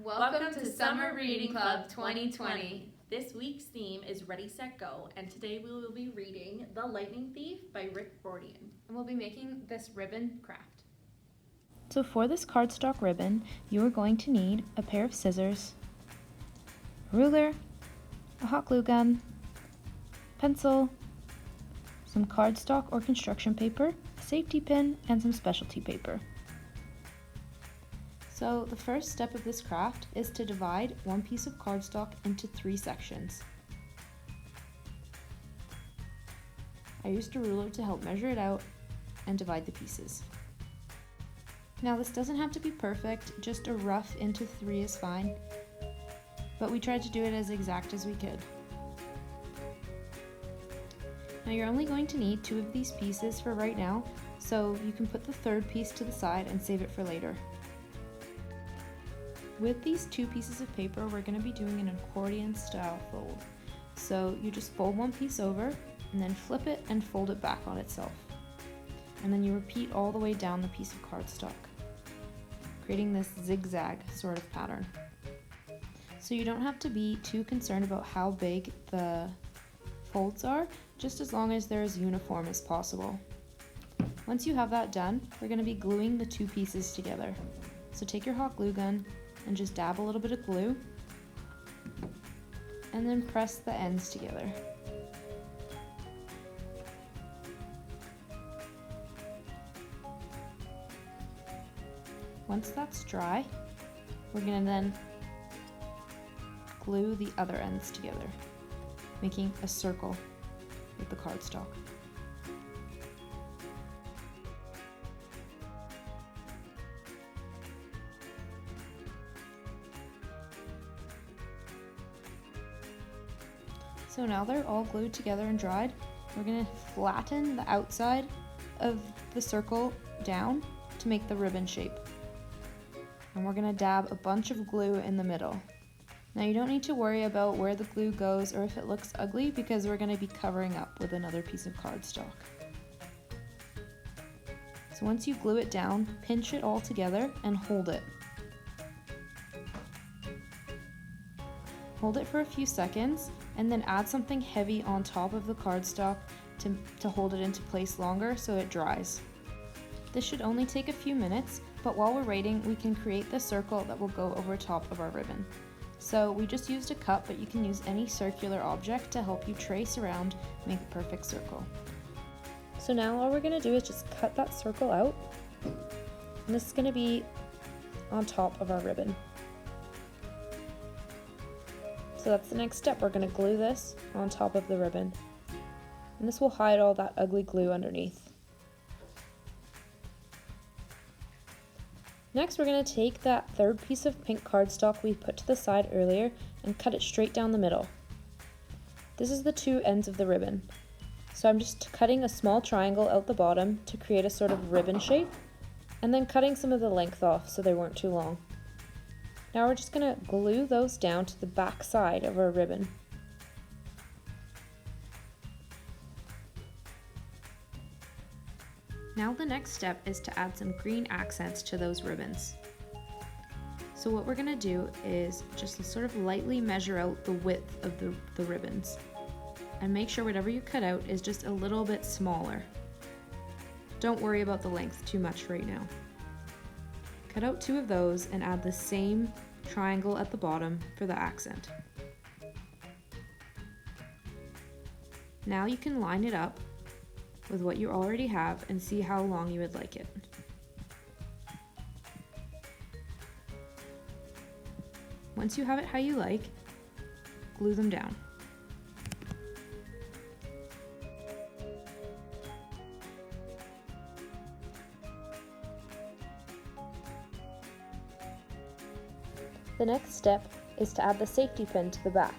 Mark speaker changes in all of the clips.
Speaker 1: Welcome to Summer Reading Club 2020. This week's theme is Ready, Set, Go, and today we will be reading The Lightning Thief by Riordan.
Speaker 2: And we'll be making this ribbon craft.
Speaker 3: So for this cardstock ribbon, you are going to need a pair of scissors, a ruler, a hot glue gun, pencil, some cardstock or construction paper, a safety pin, and some specialty paper. So the first step of this craft is to divide one piece of cardstock into 3 sections. I used a ruler to help measure it out and divide the pieces. Now this doesn't have to be perfect, just a rough into 3 is fine, but we tried to do it as exact as we could. Now you're only going to need 2 of these pieces for right now, so you can put the 3rd piece to the side and save it for later. With these 2 pieces of paper, we're going to be doing an accordion style fold. So you just fold one piece over and then flip it and fold it back on itself. And then you repeat all the way down the piece of cardstock, creating this zigzag sort of pattern. So you don't have to be too concerned about how big the folds are, just as long as they're as uniform as possible. Once you have that done, we're going to be gluing the 2 pieces together. So take your hot glue gun and just dab a little bit of glue and then press the ends together. Once that's dry, we're going to then glue the other ends together, making a circle with the cardstock. So now they're all glued together and dried, we're going to flatten the outside of the circle down to make the ribbon shape. And we're going to dab a bunch of glue in the middle. Now you don't need to worry about where the glue goes or if it looks ugly, because we're going to be covering up with another piece of cardstock. So once you glue it down, pinch it all together and hold it. Hold it for a few seconds and then add something heavy on top of the cardstock to hold it into place longer so it dries. This should only take a few minutes, but while we're waiting, we can create the circle that will go over top of our ribbon. So we just used a cup, but you can use any circular object to help you trace around, make a perfect circle. So now all we're going to do is just cut that circle out, and this is going to be on top of our ribbon. So that's the next step. We're going to glue this on top of the ribbon. And this will hide all that ugly glue underneath. Next, we're going to take that 3rd piece of pink cardstock we put to the side earlier and cut it straight down the middle. This is the 2 ends of the ribbon. So I'm just cutting a small triangle out the bottom to create a sort of ribbon shape, and then cutting some of the length off so they weren't too long. Now we're just going to glue those down to the back side of our ribbon. Now the next step is to add some green accents to those ribbons. So what we're going to do is just sort of lightly measure out the width of the ribbons. And make sure whatever you cut out is just a little bit smaller. Don't worry about the length too much right now. Cut out 2 of those and add the same triangle at the bottom for the accent. Now you can line it up with what you already have and see how long you would like it. Once you have it how you like, glue them down. The next step is to add the safety pin to the back.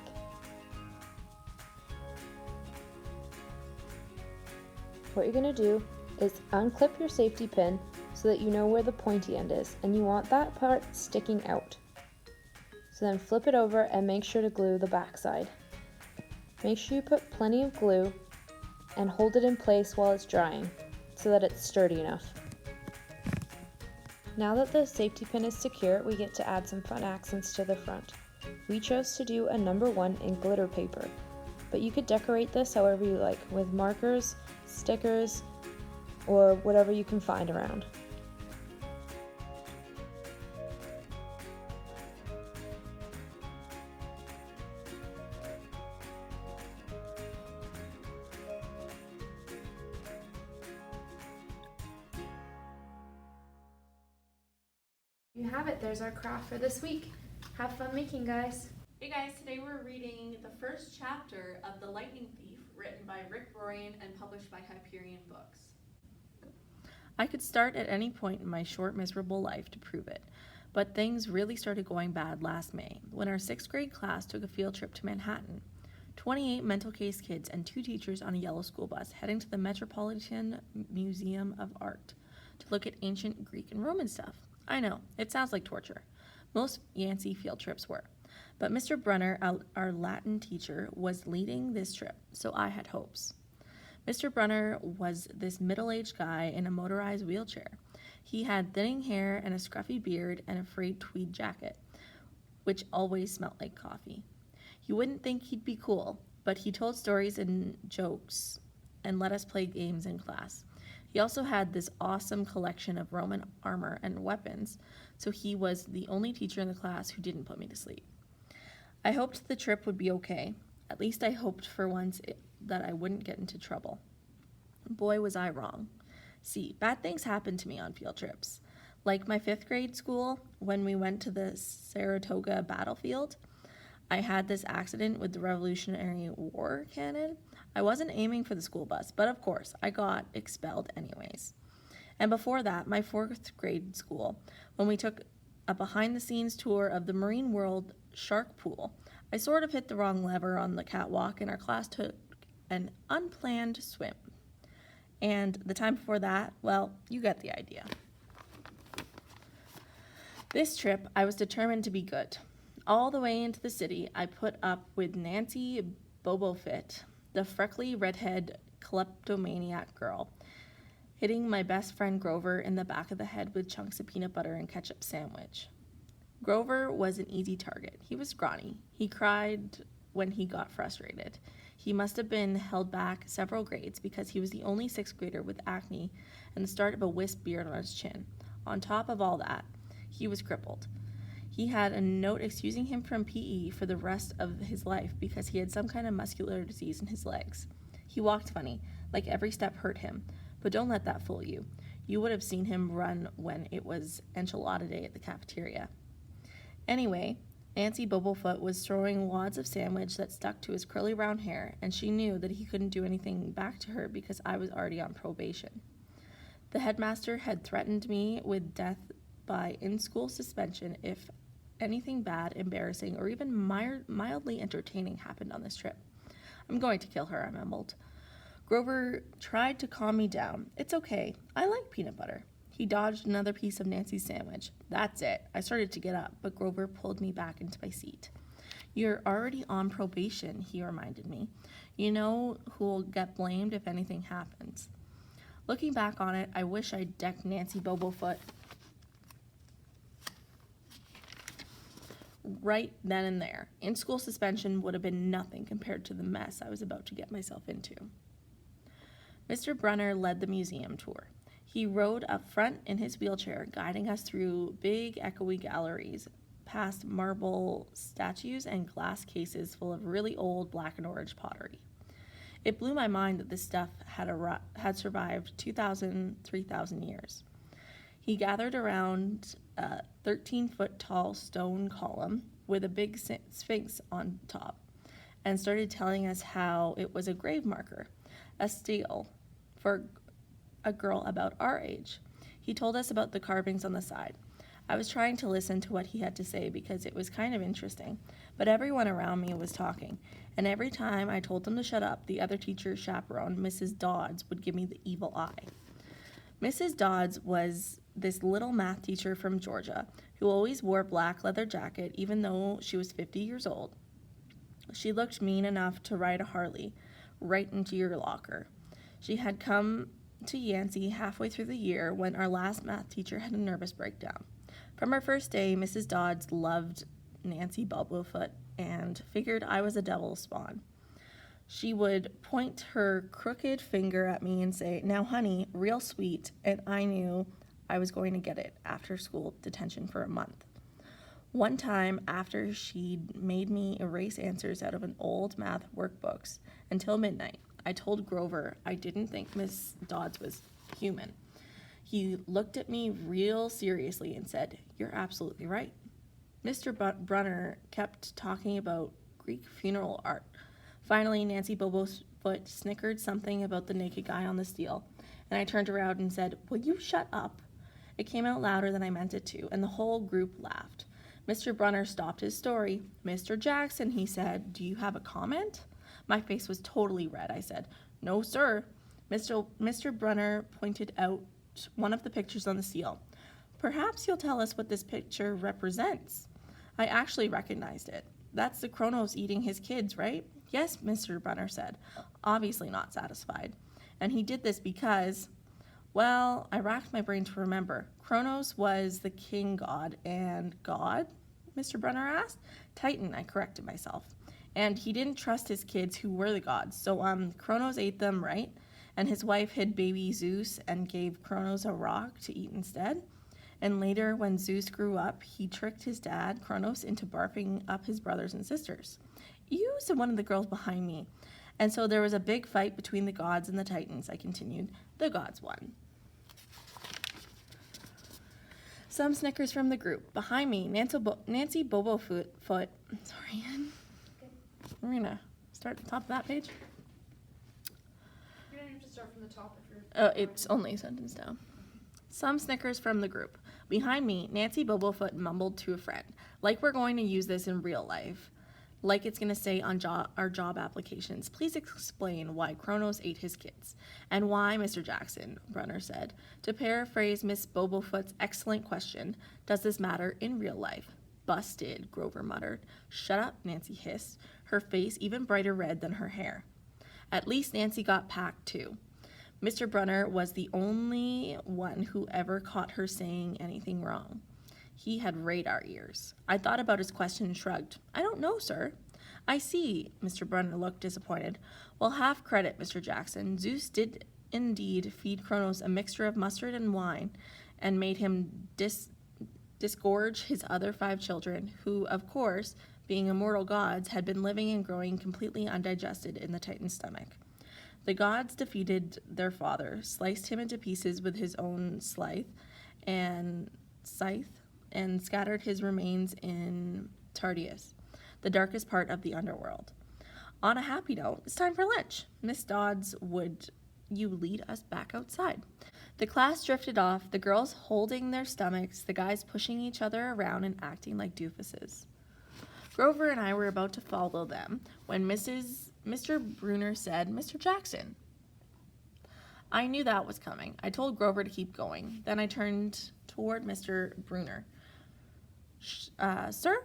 Speaker 3: What you're going to do is unclip your safety pin so that you know where the pointy end is, and you want that part sticking out. So then flip it over and make sure to glue the back side. Make sure you put plenty of glue and hold it in place while it's drying so that it's sturdy enough. Now that the safety pin is secure, we get to add some fun accents to the front. We chose to do a number 1 in glitter paper, but you could decorate this however you like, with markers, stickers, or whatever you can find around.
Speaker 2: You have it, there's our craft for this week. Have fun making, guys.
Speaker 1: Hey guys, today we're reading the first chapter of The Lightning Thief, written by Riordan and published by Hyperion Books. I could start at any point in my short, miserable life to prove it, but things really started going bad last May when our 6th grade class took a field trip to Manhattan. 28 mental case kids and 2 teachers on a yellow school bus heading to the Metropolitan Museum of Art to look at ancient Greek and Roman stuff. I know, it sounds like torture. Most Yancey field trips were. But Mr. Brunner, our Latin teacher, was leading this trip, so I had hopes. Mr. Brunner was this middle-aged guy in a motorized wheelchair. He had thinning hair and a scruffy beard and a frayed tweed jacket, which always smelled like coffee. You wouldn't think he'd be cool, but he told stories and jokes and let us play games in class. He also had this awesome collection of Roman armor and weapons, so he was the only teacher in the class who didn't put me to sleep. I hoped the trip would be okay. At least I hoped for once that I wouldn't get into trouble. Boy, was I wrong. See, bad things happen to me on field trips. Like my 5th grade school, when we went to the Saratoga battlefield, I had this accident with the Revolutionary War cannon. I wasn't aiming for the school bus, but of course, I got expelled anyways. And before that, my 4th grade school, when we took a behind-the-scenes tour of the Marine World shark pool, I sort of hit the wrong lever on the catwalk and our class took an unplanned swim. And the time before that, well, you get the idea. This trip, I was determined to be good. All the way into the city, I put up with Nancy Bobofit, the freckly redhead kleptomaniac girl, hitting my best friend Grover in the back of the head with chunks of peanut butter and ketchup sandwich. Grover was an easy target. He was scrawny. He cried when he got frustrated. He must have been held back several grades because he was the only 6th grader with acne and the start of a wisp beard on his chin. On top of all that, he was crippled. He had a note excusing him from PE for the rest of his life because he had some kind of muscular disease in his legs. He walked funny, like every step hurt him, but don't let that fool you. You would have seen him run when it was enchilada day at the cafeteria. Anyway, Nancy Bobblefoot was throwing wads of sandwich that stuck to his curly brown hair, and she knew that he couldn't do anything back to her because I was already on probation. The headmaster had threatened me with death by in-school suspension if anything bad, embarrassing, or even mildly entertaining happened on this trip. I'm going to kill her, I mumbled. Grover tried to calm me down. It's okay. I like peanut butter. He dodged another piece of Nancy's sandwich. That's it. I started to get up, but Grover pulled me back into my seat. You're already on probation, he reminded me. You know who'll get blamed if anything happens. Looking back on it, I wish I'd decked Nancy Bobblefoot right then and there. In-school suspension would have been nothing compared to the mess I was about to get myself into. Mr. Brunner led the museum tour. He rode up front in his wheelchair, guiding us through big, echoey galleries, past marble statues and glass cases full of really old black and orange pottery. It blew my mind that this stuff had survived 2,000, 3,000 years. He gathered around a 13-foot-tall stone column with a big sphinx on top and started telling us how it was a grave marker, a stele, for a girl about our age. He told us about the carvings on the side. I was trying to listen to what he had to say because it was kind of interesting, but everyone around me was talking, and every time I told them to shut up, the other teacher's chaperone, Mrs. Dodds, would give me the evil eye. Mrs. Dodds was this little math teacher from Georgia who always wore a black leather jacket even though she was 50 years old. She looked mean enough to ride a Harley right into your locker. She had come to Yancey halfway through the year when our last math teacher had a nervous breakdown. From our first day, Mrs. Dodds loved Nancy Bubblefoot and figured I was a devil spawn. She would point her crooked finger at me and say, "Now, honey, real sweet," and I knew I was going to get it after school detention for a month. One time, after she'd made me erase answers out of an old math workbooks until midnight, I told Grover I didn't think Miss Dodds was human. He looked at me real seriously and said, "You're absolutely right." Mr. Brunner kept talking about Greek funeral art. Finally, Nancy Bobofoot snickered something about the naked guy on the steel, and I turned around and said, "Will you shut up?" It came out louder than I meant it to, and the whole group laughed. Mr. Brunner stopped his story. "Mr. Jackson," he said, "do you have a comment?" My face was totally red. I said, "No, sir." Mr. Brunner pointed out one of the pictures on the steel. "Perhaps you'll tell us what this picture represents." I actually recognized it. "That's the Kronos eating his kids, right?" "Yes," Mr. Brunner said, obviously not satisfied. "And he did this because..." Well, I racked my brain to remember. Kronos was the king god, and God? Mr. Brunner asked. Titan, I corrected myself. And he didn't trust his kids who were the gods, so Kronos ate them, right? And his wife hid baby Zeus and gave Kronos a rock to eat instead. And later, when Zeus grew up, he tricked his dad, Kronos, into barfing up his brothers and sisters. "You," said one of the girls behind me. "And so there was a big fight between the gods and the Titans," I continued. "The gods won." Some snickers from the group. Behind me, Nancy Bobofoot. Sorry. We're going to start at the top of that page.
Speaker 2: You're gonna have to start from the top if you're.
Speaker 1: Oh, it's only a sentence down. Some snickers from the group. Behind me, Nancy Bobofoot mumbled to a friend, "Like we're going to use this in real life. Like it's going to say on our job applications. Please explain why Kronos ate his kids." "And why, Mr. Jackson," Brunner said, "to paraphrase Miss Bobofoot's excellent question, does this matter in real life?" "Busted," Grover muttered. "Shut up," Nancy hissed, her face even brighter red than her hair. At least Nancy got packed, too. Mr. Brunner was the only one who ever caught her saying anything wrong. He had radar ears. I thought about his question and shrugged. "I don't know, sir." "I see." Mr. Brunner looked disappointed. "Well, half credit, Mr. Jackson. Zeus did indeed feed Kronos a mixture of mustard and wine and made him disgorge his other 5 children, who, of course, being immortal gods, had been living and growing completely undigested in the Titan's stomach. The gods defeated their father, sliced him into pieces with his own scythe, and scattered his remains in Tartarus, the darkest part of the underworld. On a happy note, it's time for lunch. Miss Dodds, would you lead us back outside?" The class drifted off, the girls holding their stomachs, the guys pushing each other around and acting like doofuses. Grover and I were about to follow them when Mr. Brunner said, "Mr. Jackson." I knew that was coming. I told Grover to keep going. Then I turned toward Mr. Brunner. "Sir?"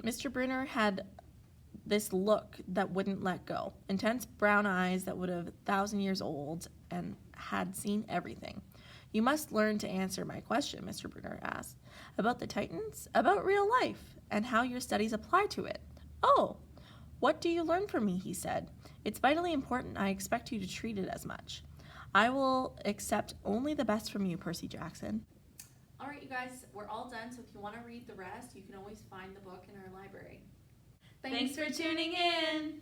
Speaker 1: Mr. Brunner had this look that wouldn't let go. Intense brown eyes that would have 1,000 years old and had seen everything. "You must learn to answer my question," Mr. Brunner asked. "About the Titans? About real life, and how your studies apply to it." "Oh, what do you learn from me?" he said. "It's vitally important. I expect you to treat it as much. I will accept only the best from you, Percy Jackson."
Speaker 4: All right, you guys, we're all done, so if you want to read the rest, you can always find the book in our library.
Speaker 1: Thanks for tuning in.